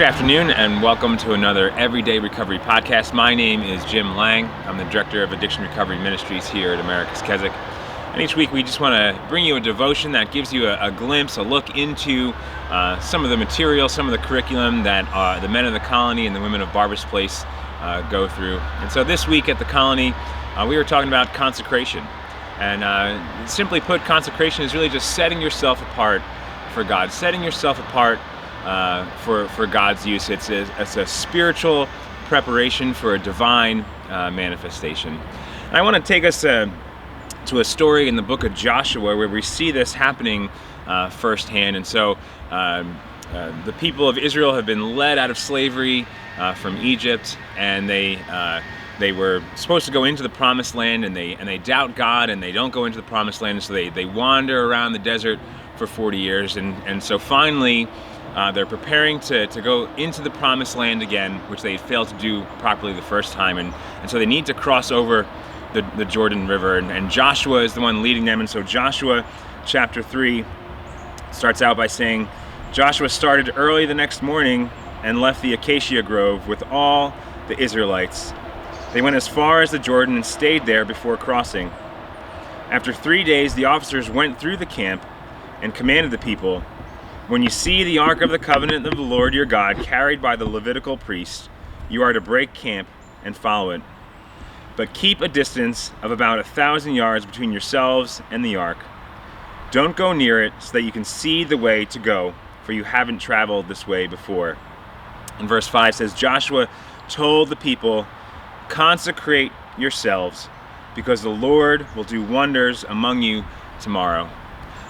Good afternoon and welcome to another Everyday Recovery podcast. My name is Jim Lang. I'm the Director of Addiction Recovery Ministries here at America's Keswick. And each week we just want to bring you a devotion that gives you a glimpse, a look into some of the material, some of the curriculum that the men of the colony and the women of Barber's Place go through. And so this week at the colony, we were talking about consecration. And simply put, consecration is really just setting yourself apart for God, setting yourself apart for God's use. It's a spiritual preparation for a divine manifestation. And I want to take us to a story in the book of Joshua where we see this happening firsthand. And so the people of Israel have been led out of slavery from Egypt, and they were supposed to go into the promised land, and they doubt God, and they don't go into the promised land, and so they wander around the desert for 40 years, and so finally they're preparing to go into the promised land again, which they failed to do properly the first time, and so they need to cross over the Jordan River, and Joshua is the one leading them. And so Joshua chapter 3 starts out by saying, Joshua started early the next morning and left the acacia grove with all the Israelites. They went as far as the Jordan and stayed there before crossing. After 3 days, the officers went through the camp and commanded the people, "When you see the ark of the covenant of the Lord your God carried by the Levitical priest, you are to break camp and follow it. But keep a distance of about 1,000 yards between yourselves and the ark. Don't go near it so that you can see the way to go, for you haven't traveled this way before." And verse 5 says, Joshua told the people, "Consecrate yourselves, because the Lord will do wonders among you tomorrow."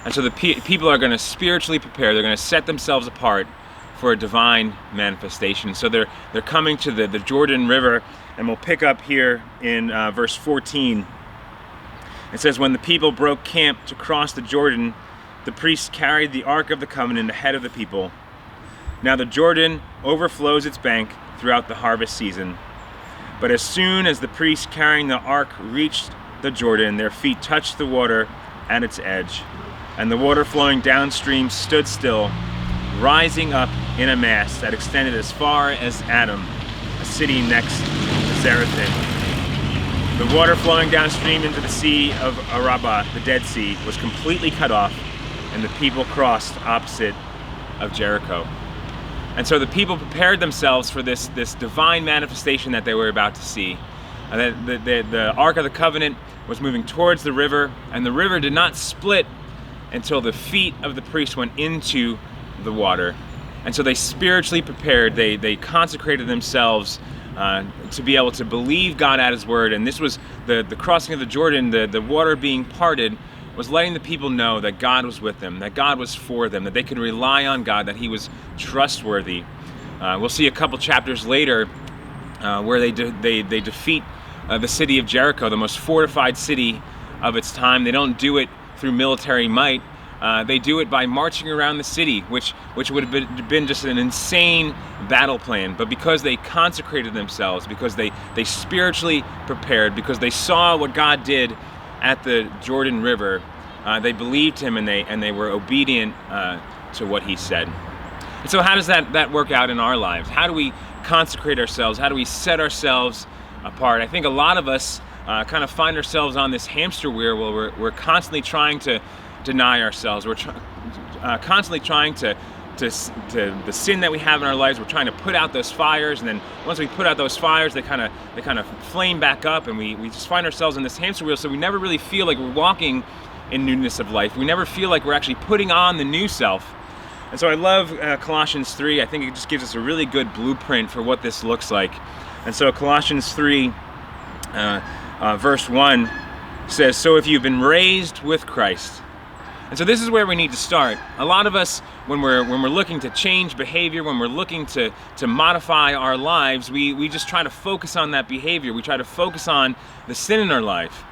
And so the people are going to spiritually prepare. They're going to set themselves apart for a divine manifestation. So they're coming to the Jordan River, and we'll pick up here in verse 14. It says, "When the people broke camp to cross the Jordan, the priests carried the Ark of the Covenant ahead of the people. Now the Jordan overflows its bank throughout the harvest season. But as soon as the priests carrying the Ark reached the Jordan, their feet touched the water at its edge, and the water flowing downstream stood still, rising up in a mass that extended as far as Adam, a city next to Zarethan. The water flowing downstream into the Sea of Arabah, the Dead Sea, was completely cut off, and the people crossed opposite of Jericho." And so the people prepared themselves for this divine manifestation that they were about to see. The Ark of the Covenant was moving towards the river, and the river did not split until the feet of the priest went into the water. And so they spiritually prepared, they consecrated themselves to be able to believe God at His word. And this was the crossing of the Jordan, the water being parted, was letting the people know that God was with them, that God was for them, that they could rely on God, that He was trustworthy. We'll see a couple chapters later where they defeat the city of Jericho, the most fortified city of its time. They don't do it through military might. They do it by marching around the city, which would have been just an insane battle plan. But because they consecrated themselves, because they spiritually prepared, because they saw what God did at the Jordan River, they believed Him, and they were obedient to what He said. And so how does that work out in our lives? How do we consecrate ourselves? How do we set ourselves apart? I think a lot of us kind of find ourselves on this hamster wheel where we're constantly trying to deny ourselves. We're constantly trying to the sin that we have in our lives. We're trying to put out those fires, and then once we put out those fires, they kind of flame back up, and we just find ourselves in this hamster wheel. So we never really feel like we're walking in newness of life. We never feel like we're actually putting on the new self. And so I love Colossians 3. I think it just gives us a really good blueprint for what this looks like. And so Colossians 3, verse 1 says, "So if you've been raised with Christ." And so this is where we need to start. A lot of us, when we're looking to change behavior, when we're looking to modify our lives, we just try to focus on that behavior. We try to focus on the sin in our life.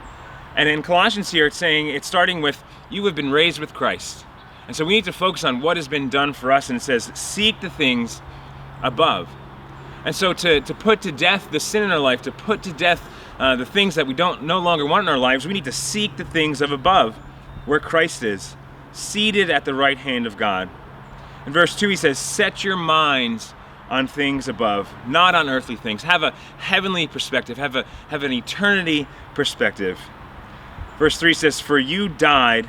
And in Colossians here, it's starting with, "You have been raised with Christ." And so we need to focus on what has been done for us. And it says, "Seek the things above." And so to put to death the sin in our life, to put to death the things that we no longer want in our lives, we need to seek the things of above, where Christ is, seated at the right hand of God. In verse 2 he says, "Set your minds on things above, not on earthly things. Have a heavenly perspective, have an eternity perspective. Verse 3 says, "For you died,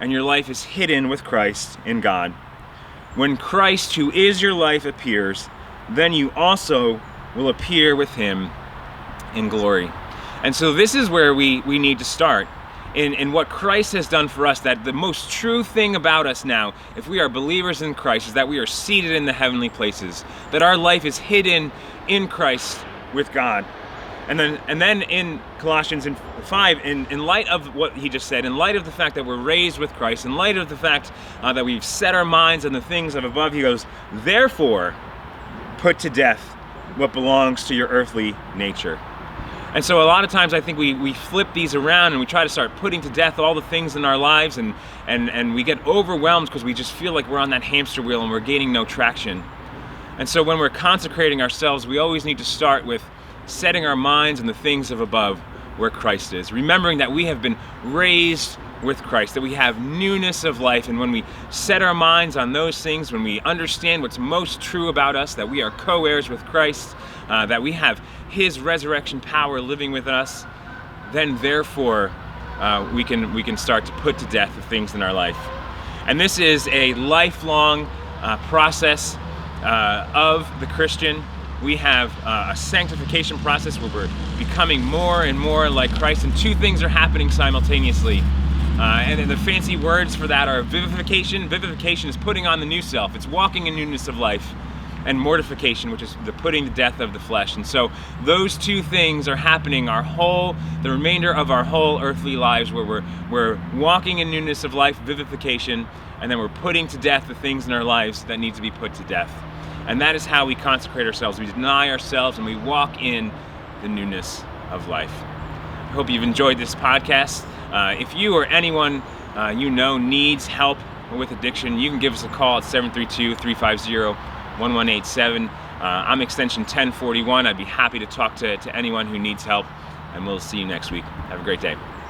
and your life is hidden with Christ in God. When Christ, who is your life, appears, then you also will appear with him in glory." And so this is where we need to start. In what Christ has done for us, that the most true thing about us now, if we are believers in Christ, is that we are seated in the heavenly places, that our life is hidden in Christ with God. And then in Colossians 5, in light of what he just said, in light of the fact that we're raised with Christ, in light of the fact that we've set our minds on the things of above, he goes, "Therefore, put to death what belongs to your earthly nature." And so a lot of times I think we flip these around and we try to start putting to death all the things in our lives, and we get overwhelmed because we just feel like we're on that hamster wheel and we're gaining no traction. And so when we're consecrating ourselves, we always need to start with setting our minds on the things of above where Christ is, remembering that we have been raised with Christ, that we have newness of life. And when we set our minds on those things, when we understand what's most true about us, that we are co-heirs with Christ, that we have his resurrection power living with us, then therefore we can start to put to death the things in our life. And this is a lifelong process of the Christian. We have a sanctification process where we're becoming more and more like Christ, and two things are happening simultaneously. And the fancy words for that are vivification. Vivification is putting on the new self. It's walking in newness of life. And mortification, which is the putting to death of the flesh. And so those two things are happening the remainder of our whole earthly lives, where we're walking in newness of life, vivification, and then we're putting to death the things in our lives that need to be put to death. And that is how we consecrate ourselves. We deny ourselves and we walk in the newness of life. I hope you've enjoyed this podcast. If you or anyone you know needs help with addiction, you can give us a call at 732-350-1187. I'm extension 1041. I'd be happy to talk to anyone who needs help, and we'll see you next week. Have a great day.